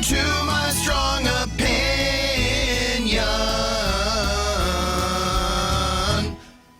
to my strong opinion.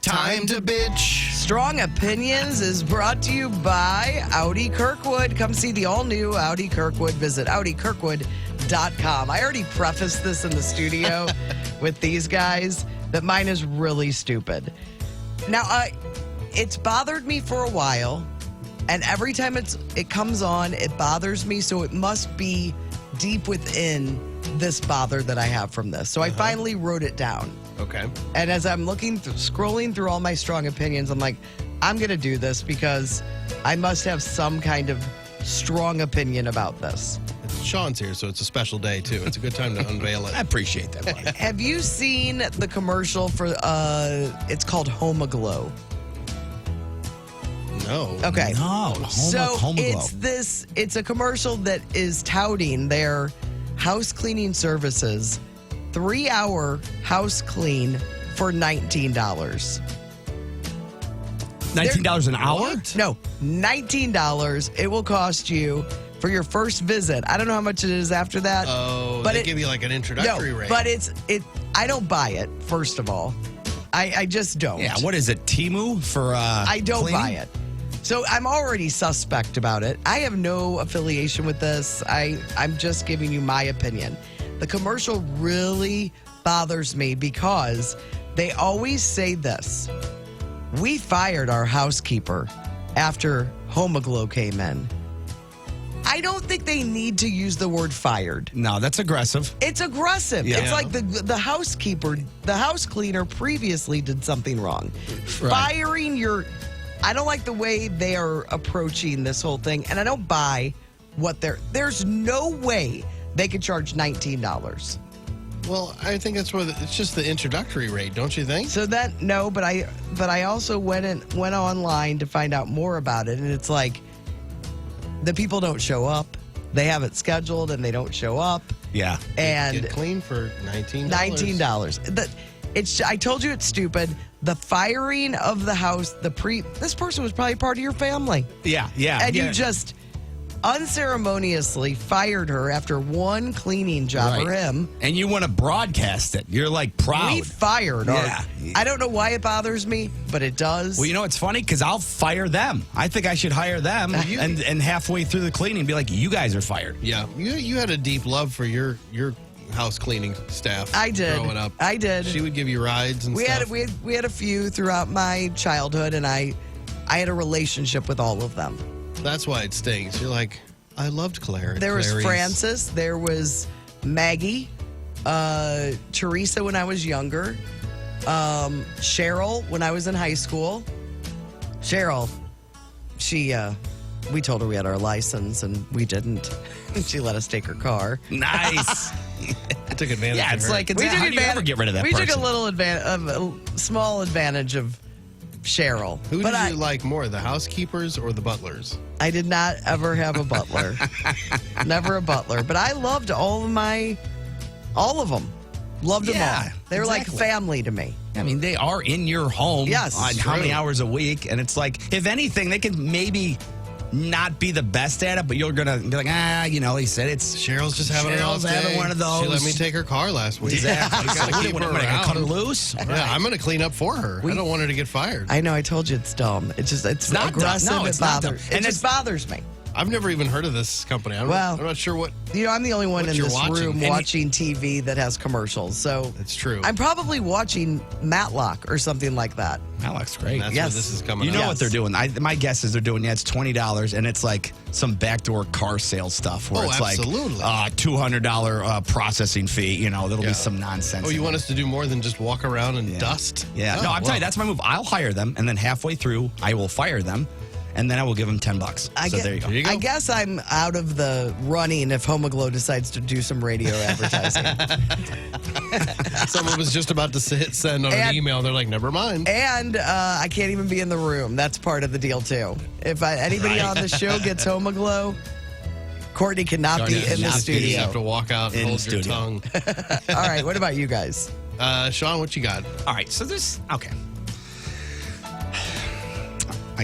Time to bitch. Strong Opinions is brought to you by Audi Kirkwood. Come see the all-new Audi Kirkwood. Visit AudiKirkwood.com. I already prefaced this in the studio with these guys that mine is really stupid. Now, it's bothered me for a while, and every time it comes on, it bothers me, so it must be deep within this bother that I have from this. So I finally wrote it down. Okay. And as I'm scrolling through all my strong opinions, I'm like, I'm going to do this because I must have some kind of strong opinion about this. Sean's here, so it's a special day, too. It's a good time to unveil it. I appreciate that, buddy. Have you seen the commercial for, it's called Home-A-Glow? No. Okay. No, Home Glow. It's a commercial that is touting their house cleaning services, 3-hour house clean for $19. $19 an hour? What? No, $19. It will cost you for your first visit. I don't know how much it is after that. Oh, but they give you like an introductory rate. But I don't buy it, first of all. I just don't. Yeah, what is it, Temu for I don't cleaning? buy it. So I'm already suspect about it. I have no affiliation with this. I'm just giving you my opinion. The commercial really bothers me because they always say this. We fired our housekeeper after Home-A-Glow came in. I don't think they need to use the word fired. No, that's aggressive. It's aggressive. Yeah. It's like the housekeeper, the house cleaner previously did something wrong. Right. Firing I don't like the way they are approaching this whole thing, and I don't buy there's no way they could charge $19. Well, I think that's where it's just the introductory rate, don't you think? So but I also went online to find out more about it, and it's like the people don't show up. They have it scheduled and they don't show up. Yeah. And Get clean for $19. $19. I told you it's stupid. The firing of the house, this person was probably part of your family. Yeah. And you just unceremoniously fired her after one cleaning job for him. And you want to broadcast it. You're like proud. We fired her. Yeah. I don't know why it bothers me, but it does. Well, you know, it's funny because I'll fire them. I think I should hire them and halfway through the cleaning be like, you guys are fired. Yeah. You had a deep love for your house cleaning staff. I did. Growing up. I did. She would give you rides and stuff. We had a few throughout my childhood, and I had a relationship with all of them. That's why it stings. You're like, I loved Claire. There was Clarice. Frances. There was Maggie. Teresa when I was younger. Cheryl when I was in high school. Cheryl, we told her we had our license, and we didn't. She let us take her car. Nice. I took advantage Yeah, of it's her. like, how do you ever get rid of that We person? took a small advantage of Cheryl. Who did you like more, the housekeepers or the butlers? I did not ever have a butler. Never a butler. But I loved all of them. Loved them all. They were like family to me. I mean, they are in your home Yes, on how many hours a week. And it's like, if anything, they can maybe not be the best at it, but you're going to be like, he said it's... Cheryl's just having an off Cheryl's having day. one of those. She let me take her car last week. Exactly. You gotta keep her What, around. cut her loose? Yeah, I'm going to clean up for her. I don't want her to get fired. I know, I told you it's dumb. It's not aggressive. dumb. No, it's not dumb. It just bothers me. I've never even heard of this company. I'm not sure what. I'm the only one in you're this watching. room watching TV that has commercials. So It's true. I'm probably watching Matlock or something like that. Matlock's great. That's Yes. where this is coming You know up. what they're doing. My guess is they're doing, it's $20, and it's like some backdoor car sales stuff where it's absolutely. like $200 processing fee. That'll be some nonsense. Oh, you want us to do more than just walk around and dust? Yeah. Oh, No, I'm telling you, that's my move. I'll hire them, and then halfway through, I will fire them, and then I will give them $10. There you go. There you go. I guess I'm out of the running if Home-A-Glow decides to do some radio advertising. Someone was just about to hit send on an email. They're like, never mind. And I can't even be in the room. That's part of the deal, too. If anybody on the show gets Home-A-Glow, Courtney cannot be in the You studio. have to walk out and In hold the your studio. tongue. All right, what about you guys? Sean, what you got? All right, so this, okay.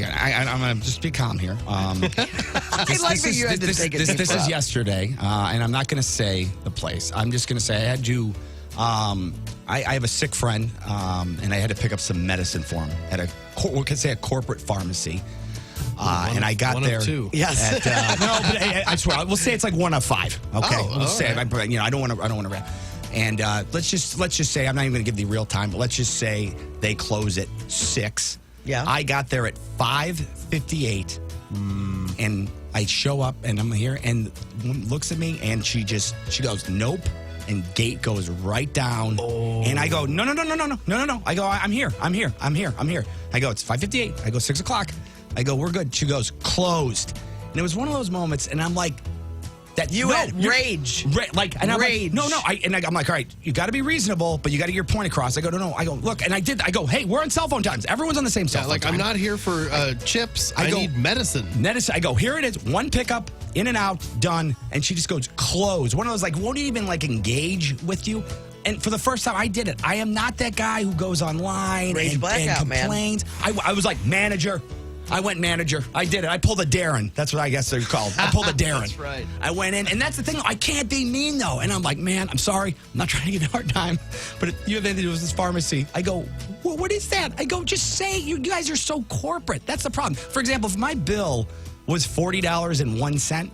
I'm going to just be calm here. I like that you had to take it. This is yesterday, and I'm not going to say the place. I'm just going to say I had to. I have a sick friend, and I had to pick up some medicine for him at a corporate pharmacy. And I got there. Yes. No, but I swear, we'll say it's like 1 of 5. Okay, we'll say. Right. I don't want to. And let's just say I'm not even going to give the real time, but let's just say they close at 6. Yeah. I got there at 5:58, and I show up and I'm here, and woman looks at me and she goes, nope. And gate goes right down. And I go, no. I go, I'm here. I go, it's 5:58. I go, 6 o'clock. I go, we're good. She goes, closed. And it was one of those moments, and I'm like, had rage. Rage. No. I'm like, all right, you got to be reasonable, but you got to get your point across. I go, no. I go, look, and I did. I go, hey, we're on cell phone times. Everyone's on the same cell phone time. I'm not here for chips. I need medicine. I go, here it is. One pickup, in and out, done. And she just goes, close. One of those, won't even, engage with you. And for the first time, I did it. I am not that guy who goes online and complains. Man. I was like, manager. I went manager. I did it. I pulled a Darren. That's what I guess they're called. I pulled a Darren. That's right. I went in, and that's the thing. I can't be mean, though. And I'm like, man, I'm sorry. I'm not trying to give you a hard time, but you have anything to do with this pharmacy. I go, well, what is that? I go, just say you guys are so corporate. That's the problem. For example, if my bill was $40.01,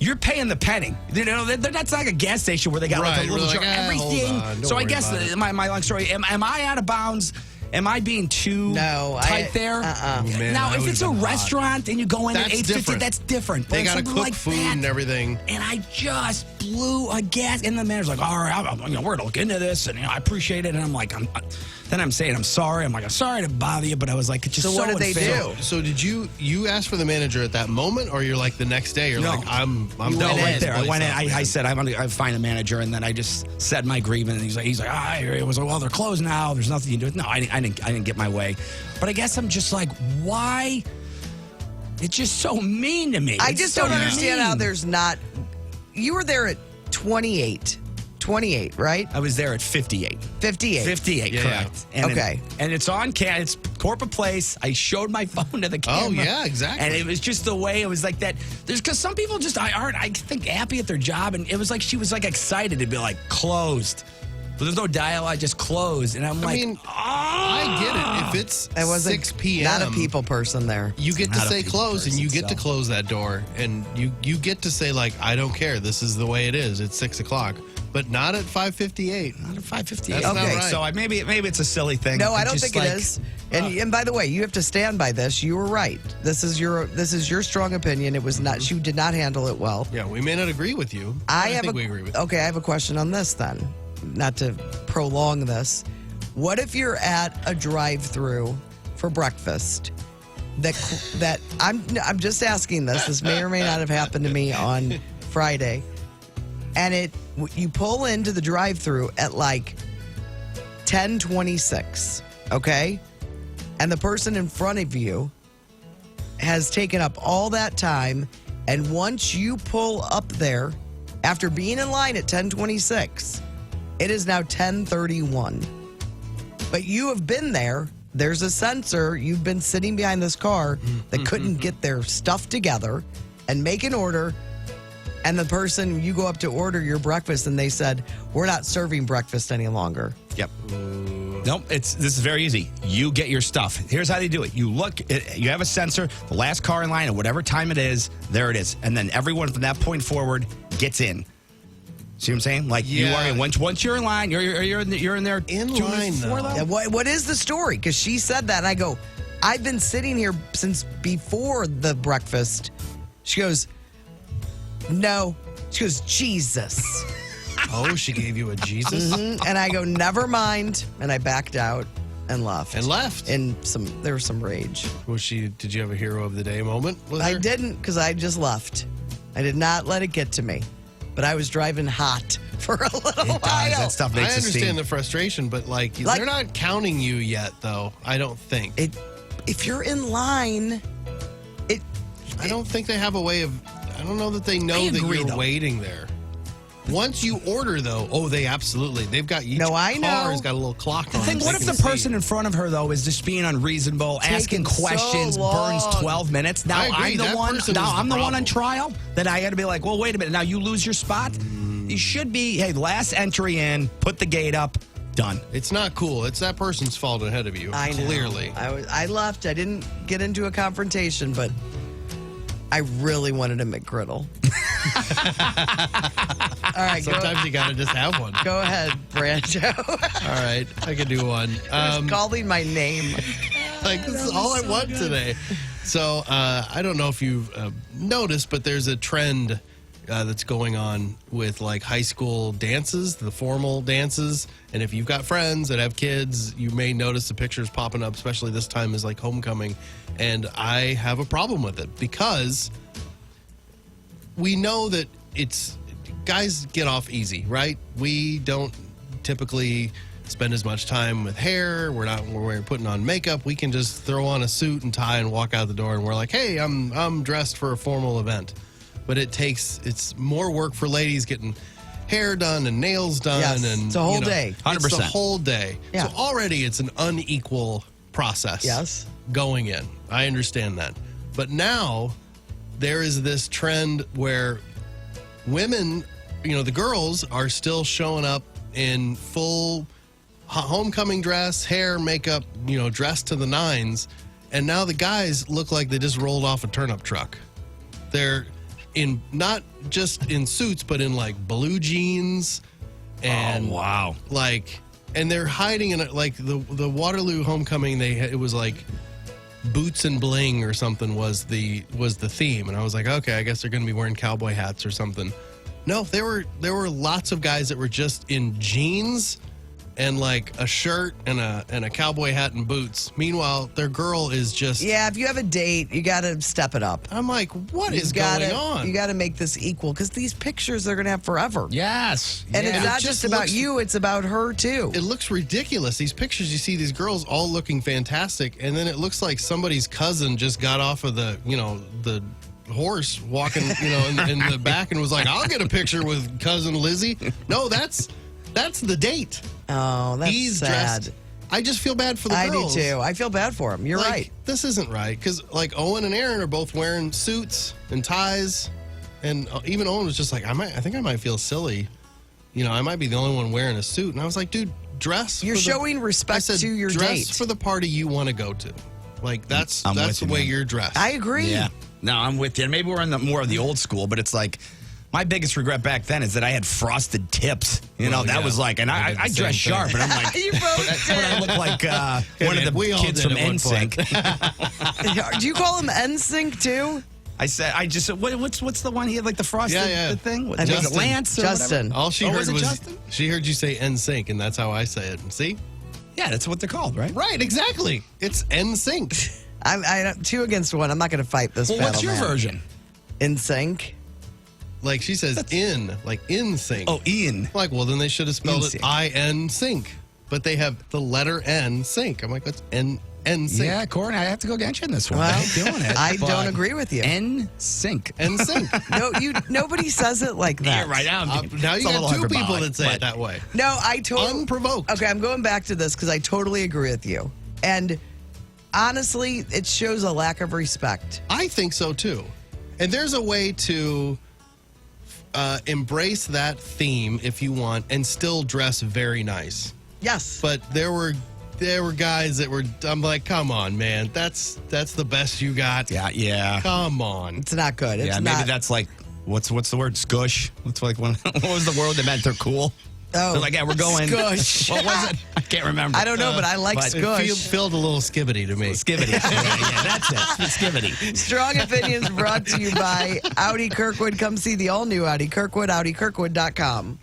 you're paying the penny. That's like a gas station where they got a little jar. Everything. So I guess my long story, am I out of bounds? Am I being too tight there? Man, now, if it's a restaurant and you go in at 8:50, that's different. They got to cook food and everything. And I just blew a gas. And the manager's like, all right, we're going to look into this. And I appreciate it. And I'm like, then I'm saying, I'm sorry. I'm like, I'm sorry to bother you. But I was like, it's just so what did they do? So did you ask for the manager at that moment? Or you're like the next day? You're like, I'm done right with there. I went in. I said, I'm going to find a manager. And then I just said my grievance. And he's like, it was like, well, they're closed now. There's nothing you can do. No, I didn't get my way. But I guess I'm just like, why? It's just so mean to me. I just don't understand how there's not. You were there at 28, right? I was there at 58. 58, yeah, correct. Yeah. And and it's on it's corporate place. I showed my phone to the camera. Oh, yeah, exactly. And it was just the way it was like that. Because some people just aren't, I think, happy at their job. And it was like she was like excited to be like closed. But there's no dialogue, just closed. And I'm like, I get it. If it's 6 p.m. Not a people person there. You get to say close, and you get to close that door. And you get to say, I don't care. This is the way it is. It's 6 o'clock. But not at 5:58. Not at 5:58. That's not right. So maybe it's a silly thing. No, I don't think it is. And by the way, you have to stand by this. You were right. This is your strong opinion. It was not. She did not handle it well. Yeah, we may not agree with you. I think we agree with you. Okay, I have a question on this then. Not to prolong this. What if you're at a drive-thru for breakfast? That I'm just asking this. This may or may not have happened to me on Friday. And you pull into the drive-thru at 10:26, okay? And the person in front of you has taken up all that time, and once you pull up there, after being in line at 10:26, it is now 10:31. But you have been there. There's a sensor. You've been sitting behind this car that couldn't get their stuff together and make an order. And the person, you go up to order your breakfast, and they said, we're not serving breakfast any longer. Yep. Nope. This is very easy. You get your stuff. Here's how they do it. You you have a sensor, the last car in line at whatever time it is, there it is. And then everyone from that point forward gets in. See what I'm saying? You are in. Once you're in line, you're in there. In line, though. Yeah, what is the story? Because she said that, and I go, I've been sitting here since before the breakfast. She goes, no. She goes, Jesus. Oh, she gave you a Jesus? Mm-hmm. And I go, never mind. And I backed out and left. And there was some rage. Did you have a hero of the day moment with her? I didn't, because I just left. I did not let it get to me. But I was driving hot for a little while. That stuff makes I understand the frustration, but they're not counting you yet, though. I don't think. If you're in line, I don't think they have a way of. I don't know that they know that you're waiting there. Once you order, though, they've got each I know. car's got a little clock on it. What if the person in front of her, though, is just being unreasonable, asking questions, burns 12 minutes? Now I'm the one on trial that I got to be like, well, wait a minute. Now you lose your spot? You should be, hey, last entry in, put the gate up, done. It's not cool. It's that person's fault ahead of you. I know. Clearly. I left. I didn't get into a confrontation, but I really wanted a McGriddle. All right. Sometimes you got to just have one. Go ahead, Brando. All right. I can do one. Who's calling my name? This is all I want today. So I don't know if you've noticed, but there's a trend that's going on with like high school dances, the formal dances. And if you've got friends that have kids, you may notice the pictures popping up, especially this time is like homecoming. And I have a problem with it because we know that guys get off easy, right? We don't typically spend as much time with hair. We're putting on makeup. We can just throw on a suit and tie and walk out the door and we're like, hey, I'm dressed for a formal event. But it's more work for ladies getting hair done and nails done. Yes, and it's a whole day. 100%. It's the whole day. Yeah. So already it's an unequal process. Yes. Going in. I understand that. But now there is this trend where women, the girls are still showing up in full homecoming dress, hair, makeup, dressed to the nines. And now the guys look like they just rolled off a turnip truck. They're in not just in suits, but in like blue jeans and wow. And they're hiding in it. Like the Waterloo homecoming, it was like boots and bling or something was the theme. And I was like, okay, I guess they're going to be wearing cowboy hats or something. No, there were lots of guys that were just in jeans and like a shirt and a cowboy hat and boots. Meanwhile, their girl is just... Yeah, if you have a date, you got to step it up. I'm like, what is going on? You got to make this equal because these pictures they're going to have forever. Yes. And it's not just about you, it's about her too. It looks ridiculous. These pictures, you see these girls all looking fantastic, and then it looks like somebody's cousin just got off of the horse walking, in the back and was like, I'll get a picture with cousin Lizzie. No, that's the date. Oh, that's He's sad. Dressed. I just feel bad for the girls. I do too. I feel bad for him. You're right. This isn't right because like Owen and Aaron are both wearing suits and ties, and even Owen was just like, I think I might feel silly. I might be the only one wearing a suit, and I was like, dude, dress. You're showing respect to your dress date. for the party you want to go to. Like that's the way you're dressed. I agree. Yeah. No, I'm with you. Maybe we're in more of the old school, but it's like my biggest regret back then is that I had frosted tips. That was like, and I dressed sharp, and I'm like, You both did. I look like one of the kids from NSYNC. Do you call him NSYNC too? I said, what's the one he had like the frosted the thing? I think Was it Lance or Justin. whatever? All she heard was was she heard you say NSYNC, and that's how I say it. See? Yeah, that's what they're called, right? Right, exactly. It's NSYNC. I 2 against 1. I'm not going to fight this battle. What's your version? NSYNC. Like she says in sync. Oh, Ian. Like, well, then they should have spelled it NSYNC. I-N sync. But they have the letter N sync. I'm like, that's N sync. Yeah, Courtney, I have to go against you in this one. Well, I ain't doing it. I don't agree with you. NSYNC. N sync. No, nobody says it like that. Yeah, right now. Now you got 2 people that say it that way. No, I totally Unprovoked. Okay, I'm going back to this because I totally agree with you. And honestly, it shows a lack of respect. I think so too. And there's a way to embrace that theme if you want and still dress very nice. Yes. But there were guys that were, I'm like, come on, man. That's the best you got. Yeah. Come on. It's not good. It's maybe not. that's like, what's the word? Scush? What's like what was the word that meant they're cool? Oh, They're like, yeah, we're going. Scush. What was it? I can't remember. I don't know, but I like Scush. It felt a little skibbity to me. Skibbity. yeah, that's it. Skibbity. Strong Opinions brought to you by Audi Kirkwood. Come see the all-new Audi Kirkwood, AudiKirkwood.com.